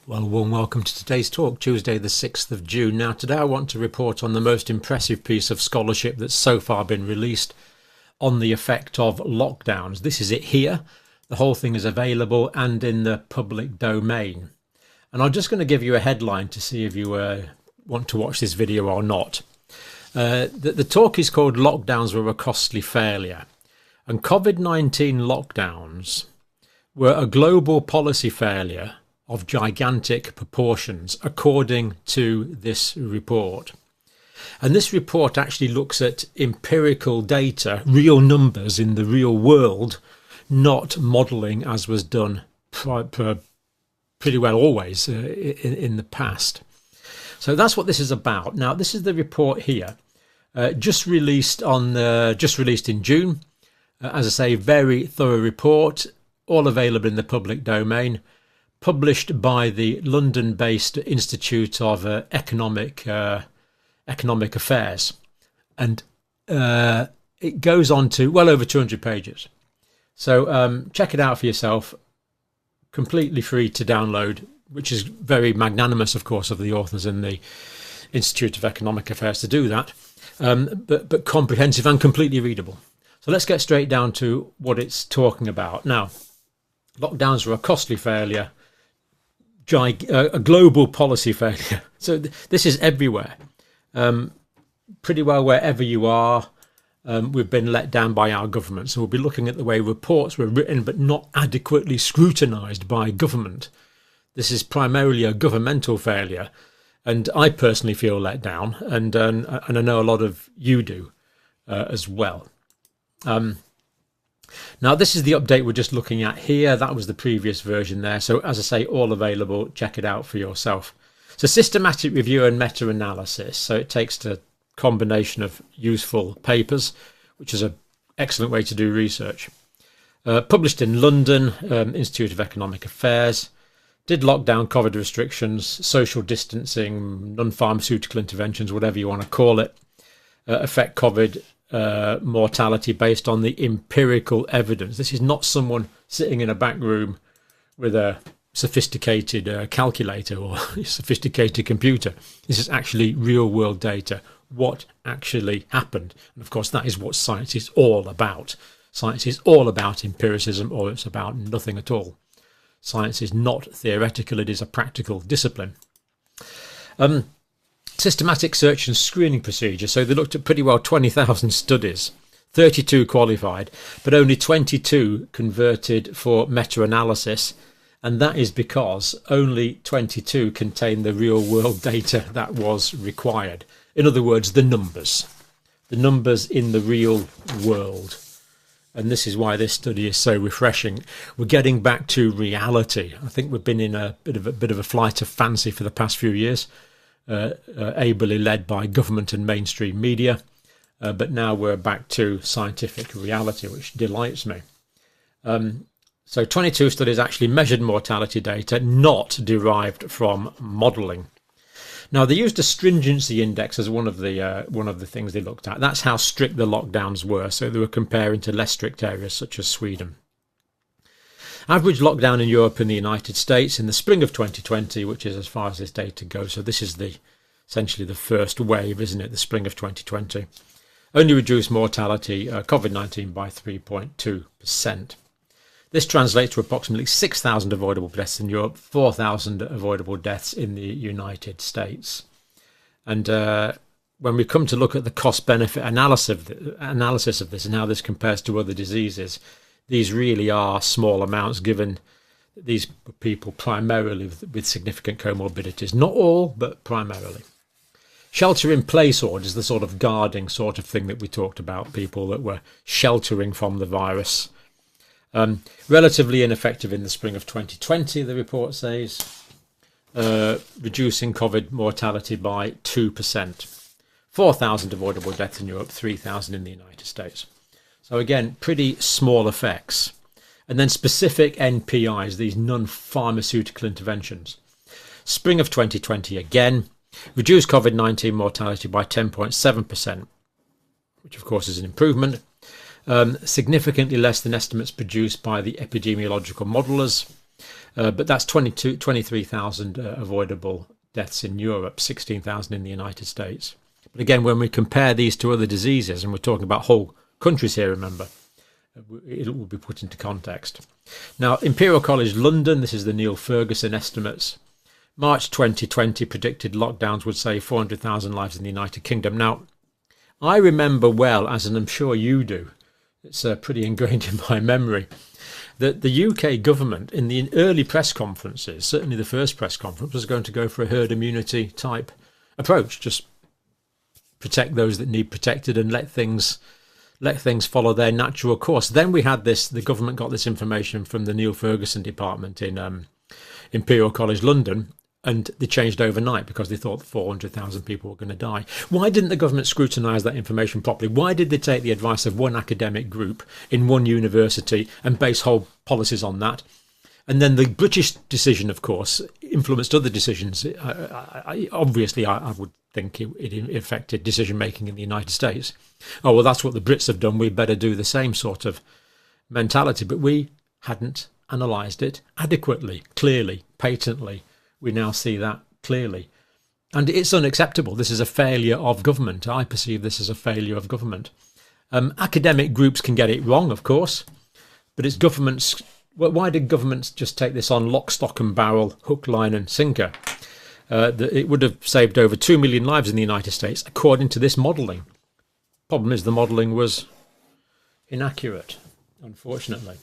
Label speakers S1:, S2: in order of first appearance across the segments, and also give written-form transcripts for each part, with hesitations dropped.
S1: Well, warm welcome to today's talk, Tuesday the 6th of June. Now, today I want to report on the most impressive piece of scholarship that's so far been released on the effect of lockdowns. This is it here. The whole thing is available and in the public domain. And I'm just going to give you a headline to see if you want to watch this video or not. The talk is called Lockdowns Were a Costly Failure. And COVID-19 lockdowns were a global policy failure of gigantic proportions, according to this report. And this report actually looks at empirical data, real numbers in the real world, not modelling as was done pretty well always in the past. So that's what this is about. Now, this is the report here, just released in June. As I say, very thorough report, all available in the public domain, published by the London-based Institute of Economic Affairs, and it goes on to well over 200 pages. So check it out for yourself. Completely free to download, which is very magnanimous, of course, of the authors in the Institute of Economic Affairs to do that, but comprehensive and completely readable. So let's get straight down to what it's talking about. Now, lockdowns were a costly failure, a global policy failure. So this is everywhere. Pretty well wherever you are, we've been let down by our government. So we'll be looking at the way reports were written but not adequately scrutinised by government. This is primarily a governmental failure, and I personally feel let down, and I know a lot of you do as well. Now, this is the update we're just looking at here. That was the previous version there. So, as I say, all available. Check it out for yourself. So, systematic review and meta-analysis. So, it takes a combination of useful papers, which is an excellent way to do research. Published in London, Institute of Economic Affairs. Did lockdown, COVID restrictions, social distancing, non-pharmaceutical interventions, whatever you want to call it, affect COVID mortality based on the empirical evidence. This is not someone sitting in a back room with a sophisticated calculator or sophisticated computer. This is actually real world data, what actually happened. And of course, that is what science is all about. Science is all about empiricism, or it's about nothing at all. Science is not theoretical, it is a practical discipline. Systematic search and screening procedure. So they looked at pretty well 20,000 studies, 32 qualified, but only 22 converted for meta-analysis. And that is because only 22 contain the real world data that was required. In other words, the numbers in the real world. And this is why this study is so refreshing. We're getting back to reality. I think we've been in a bit of a flight of fancy for the past few years. Ably led by government and mainstream media, but now we're back to scientific reality, which delights me. So 22 studies actually measured mortality data not derived from modelling. Now, they used a stringency index as one of the things they looked at. That's how strict the lockdowns were. So they were comparing to less strict areas such as Sweden. Average lockdown in Europe and the United States in the spring of 2020, which is as far as this data goes. So this is essentially the first wave, isn't it? The spring of 2020. Only reduced mortality, COVID-19, by 3.2%. This translates to approximately 6,000 avoidable deaths in Europe, 4,000 avoidable deaths in the United States. And when we come to look at the cost-benefit analysis of this and how this compares to other diseases, these really are small amounts, given these people primarily with significant comorbidities. Not all, but primarily. Shelter-in-place orders, the sort of guarding sort of thing that we talked about, people that were sheltering from the virus. Relatively ineffective in the spring of 2020, the report says, reducing COVID mortality by 2%. 4,000 avoidable deaths in Europe, 3,000 in the United States. So again, pretty small effects. And then specific NPIs, these non-pharmaceutical interventions. Spring of 2020 again, reduced COVID-19 mortality by 10.7%, which of course is an improvement. Significantly less than estimates produced by the epidemiological modelers. But that's 23,000 avoidable deaths in Europe, 16,000 in the United States. But again, when we compare these to other diseases, and we're talking about whole countries here, remember, it will be put into context. Now, Imperial College London, this is the Neil Ferguson estimates. March 2020 predicted lockdowns would save 400,000 lives in the United Kingdom. Now, I remember well, as I'm sure you do, it's pretty ingrained in my memory, that the UK government in the early press conferences, certainly the first press conference, was going to go for a herd immunity type approach, just protect those that need protected and let things follow their natural course. Then we had this, the government got this information from the Neil Ferguson department in Imperial College London, and they changed overnight because they thought 400,000 people were going to die. Why didn't the government scrutinise that information properly? Why did they take the advice of one academic group in one university and base whole policies on that? And then the British decision, of course, influenced other decisions. Obviously, I would think it affected decision-making in the United States. Oh, well, that's what the Brits have done. We better do the same sort of mentality. But we hadn't analysed it adequately, clearly, patently. We now see that clearly. And it's unacceptable. This is a failure of government. I perceive this as a failure of government. Academic groups can get it wrong, of course, but it's governments. Why did governments just take this on lock, stock and barrel, hook, line and sinker? It would have saved over 2 million lives in the United States, according to this modelling. Problem is the modelling was inaccurate, unfortunately.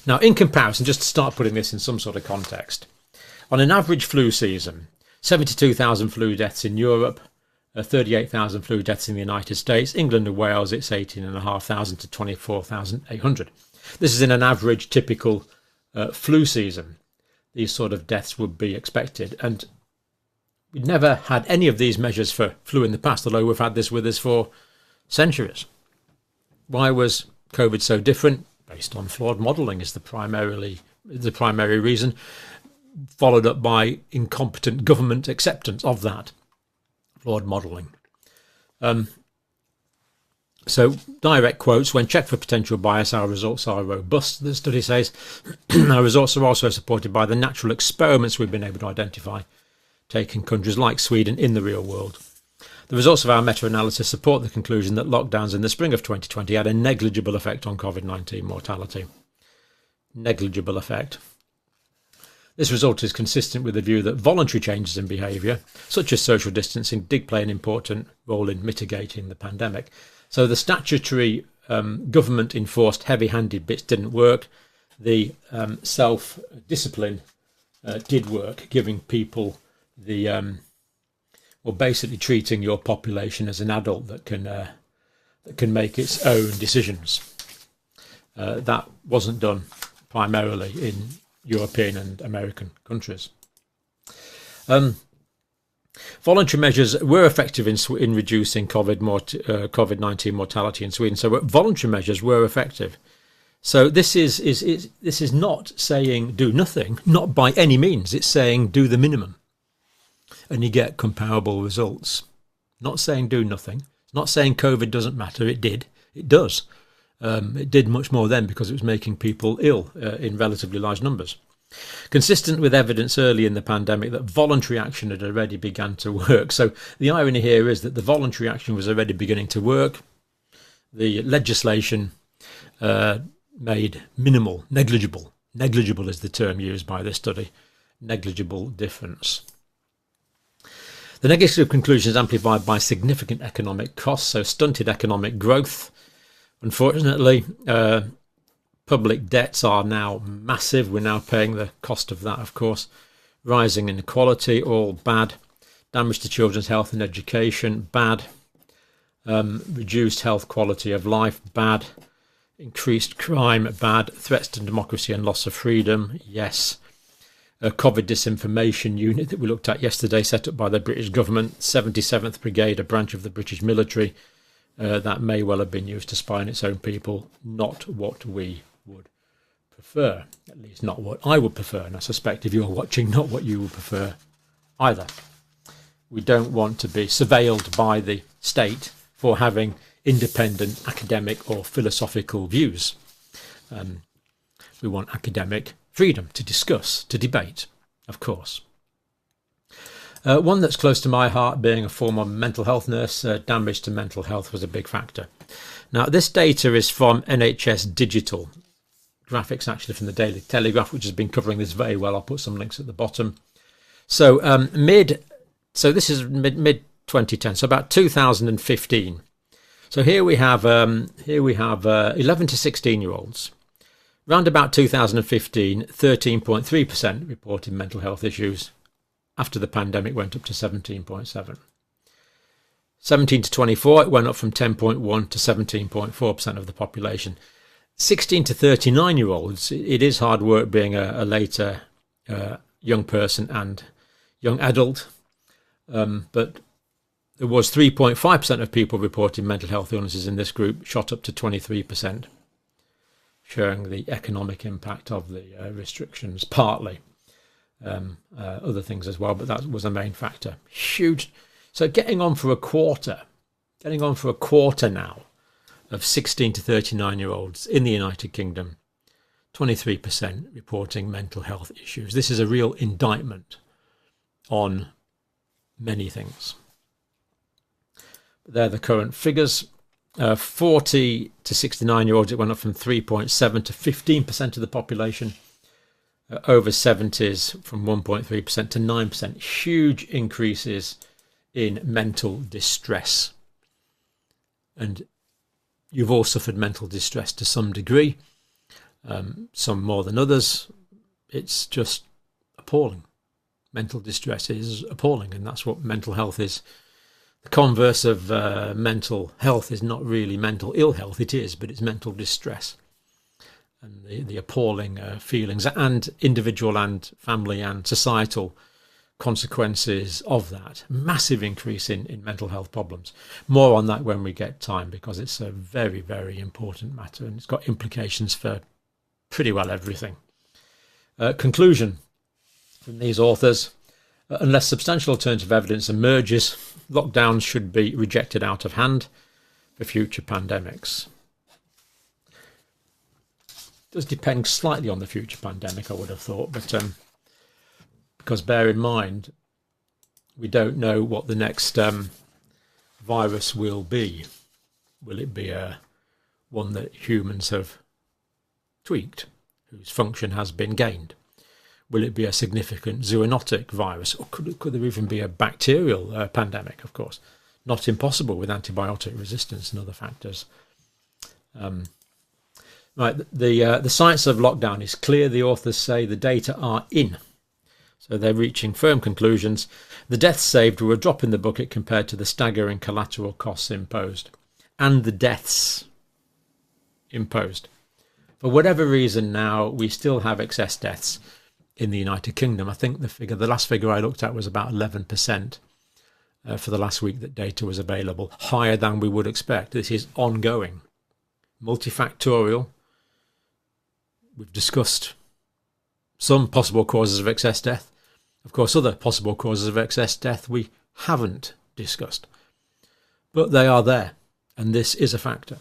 S1: Now, in comparison, just to start putting this in some sort of context, on an average flu season, 72,000 flu deaths in Europe, 38,000 flu deaths in the United States. England and Wales, it's 18,500 to 24,800. This is in an average typical flu season. These sort of deaths would be expected. And we've never had any of these measures for flu in the past, although we've had this with us for centuries. Why was COVID so different? Based on flawed modelling is the primary reason, followed up by incompetent government acceptance of that flawed modelling. So, direct quotes, when checked for potential bias, our results are robust, the study says. Our results are also supported by the natural experiments we've been able to identify, taking countries like Sweden in the real world. The results of our meta-analysis support the conclusion that lockdowns in the spring of 2020 had a negligible effect on COVID-19 mortality. Negligible effect. This result is consistent with the view that voluntary changes in behaviour, such as social distancing, did play an important role in mitigating the pandemic. So the statutory government-enforced heavy-handed bits didn't work. The self-discipline did work, giving people the, basically treating your population as an adult that can make its own decisions. That wasn't done primarily in European and American countries. Voluntary measures were effective in reducing COVID-19 mortality in Sweden. So voluntary measures were effective. So this is not saying do nothing, not by any means. It's saying do the minimum, and you get comparable results. Not saying do nothing. It's not saying COVID doesn't matter. It did. It does. It did much more then because it was making people ill in relatively large numbers. Consistent with evidence early in the pandemic that voluntary action had already begun to work. So the irony here is that the voluntary action was already beginning to work. The legislation made minimal, negligible is the term used by this study, negligible difference. The negative conclusion is amplified by significant economic costs, so stunted economic growth. Unfortunately, public debts are now massive. We're now paying the cost of that, of course. Rising inequality, all bad. Damage to children's health and education, bad. Reduced health quality of life, bad. Increased crime, bad. Threats to democracy and loss of freedom, yes. A COVID disinformation unit that we looked at yesterday, set up by the British government, 77th Brigade, a branch of the British military, that may well have been used to spy on its own people. Not what we would prefer, at least not what I would prefer, and I suspect if you're watching, not what you would prefer either. We don't want to be surveilled by the state for having independent academic or philosophical views. We want academic freedom to discuss, to debate, of course. One that's close to my heart, being a former mental health nurse, damage to mental health was a big factor. Now, this data is from NHS Digital. Graphics actually from the Daily Telegraph, which has been covering this very well. I'll put some links at the bottom. So this is mid 2010, so about 2015. So here we have 11 to 16 year olds. Round about 2015, 13.3% reported mental health issues. After the pandemic, went up to 17.7. 17 to 24, it went up from 10.1 to 17.4% of the population. 16 to 39 year olds, it is hard work being a later young person and young adult, but there was 3.5% of people reporting mental health illnesses in this group, shot up to 23%, showing the economic impact of the restrictions, partly. Other things as well, but that was the main factor. Huge. So getting on for a quarter now of 16 to 39 year olds in the United Kingdom, 23% reporting mental health issues. This is a real indictment on many things. They're the current figures. 40 to 69 year olds, it went up from 3.7 to 15% of the population. Over 70s from 1.3% to 9%. Huge increases in mental distress. And you've all suffered mental distress to some degree, some more than others. It's just appalling. Mental distress is appalling, and that's what mental health is. The converse of mental health is not really mental ill health. It is, but it's mental distress. And the appalling feelings and individual and family and societal consequences of that. Massive increase in mental health problems. More on that when we get time, because it's a very, very important matter and it's got implications for pretty well everything. Conclusion from these authors: unless substantial alternative evidence emerges, lockdowns should be rejected out of hand for future pandemics. Does depend slightly on the future pandemic, I would have thought, but because bear in mind, we don't know what the next virus will be. Will it be one that humans have tweaked, whose function has been gained? Will it be a significant zoonotic virus, or could there even be a bacterial pandemic? Of course, not impossible with antibiotic resistance and other factors. Right, the science of lockdown is clear. The authors say the data are in. So they're reaching firm conclusions. The deaths saved were a drop in the bucket compared to the staggering collateral costs imposed. And the deaths imposed. For whatever reason now, we still have excess deaths in the United Kingdom. I think the last figure I looked at was about 11% for the last week that data was available. Higher than we would expect. This is ongoing. Multifactorial. We've discussed some possible causes of excess death. Of course, other possible causes of excess death we haven't discussed. But they are there, and this is a factor.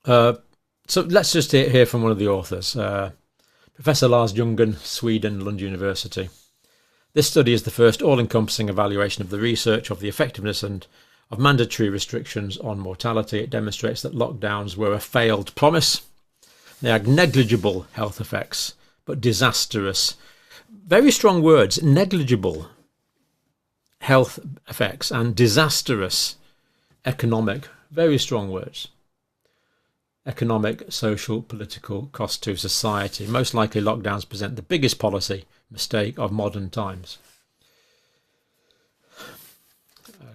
S1: So let's just hear from one of the authors. Professor Lars Ljunggren, Sweden, Lund University. This study is the first all-encompassing evaluation of the research of the effectiveness and of mandatory restrictions on mortality. It demonstrates that lockdowns were a failed promise. They had negligible health effects, but disastrous. Very strong words, negligible health effects and disastrous economic, very strong words. Economic, social, political cost to society. Most likely lockdowns present the biggest policy mistake of modern times.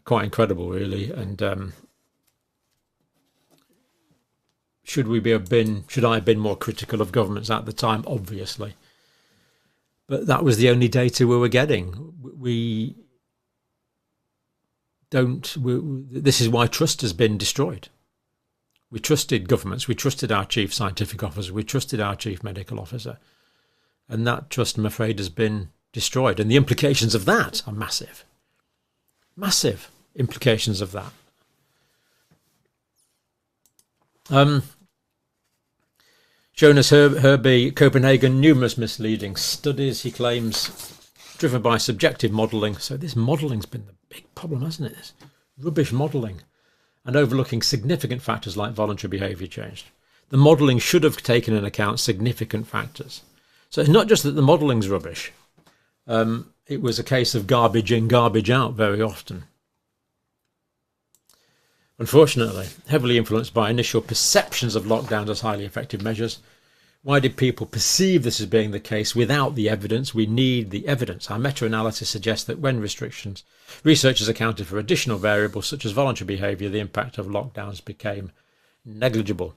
S1: Quite incredible, really. And should I have been more critical of governments at the time? Obviously. But that was the only data we were getting. This is why trust has been destroyed. We trusted governments, we trusted our chief scientific officer, we trusted our chief medical officer. And that trust, I'm afraid, has been destroyed. And the implications of that are massive. Massive implications of that. Jonas Herbie, Copenhagen, numerous misleading studies, he claims, driven by subjective modelling. So this modelling's been the big problem, hasn't it? This rubbish modelling, and overlooking significant factors like voluntary behaviour change. The modelling should have taken into account significant factors. So it's not just that the modelling's rubbish. It was a case of garbage in, garbage out very often. Unfortunately, heavily influenced by initial perceptions of lockdowns as highly effective measures. Why did people perceive this as being the case without the evidence? We need the evidence. Our meta-analysis suggests that when researchers accounted for additional variables such as voluntary behaviour, the impact of lockdowns became negligible.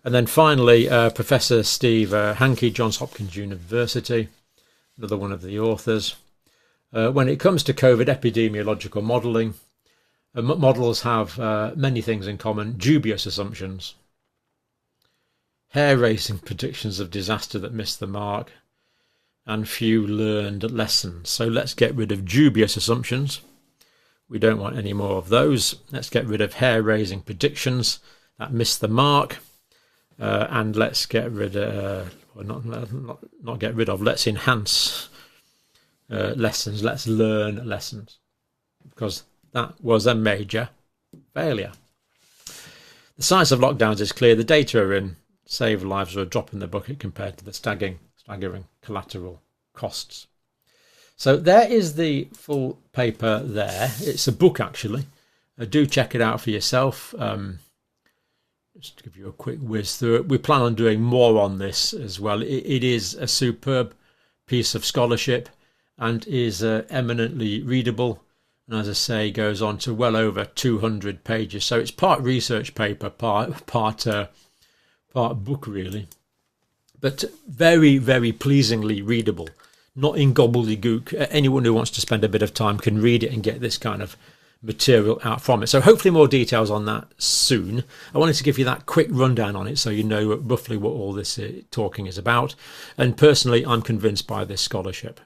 S1: And then finally, Professor Steve Hankey, Johns Hopkins University, another one of the authors. When it comes to COVID epidemiological modelling, models have many things in common: dubious assumptions, hair-raising predictions of disaster that missed the mark, and few learned lessons. So let's get rid of dubious assumptions. We don't want any more of those. Let's get rid of hair-raising predictions that missed the mark, and let's get rid of, not get rid of, let's enhance lessons. Let's learn lessons, because that was a major failure. The science of lockdowns is clear. The data are in. Save lives are a drop in the bucket compared to the staggering collateral costs. So there is the full paper there. It's a book, actually. Do check it out for yourself. Just to give you a quick whiz through it. We plan on doing more on this as well. It is a superb piece of scholarship and is eminently readable. And as I say, goes on to well over 200 pages. So it's part research paper, part book, really. But very, very pleasingly readable. Not in gobbledygook. Anyone who wants to spend a bit of time can read it and get this kind of material out from it. So hopefully more details on that soon. I wanted to give you that quick rundown on it so you know roughly what all this talking is about. And personally, I'm convinced by this scholarship.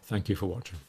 S1: Thank you for watching.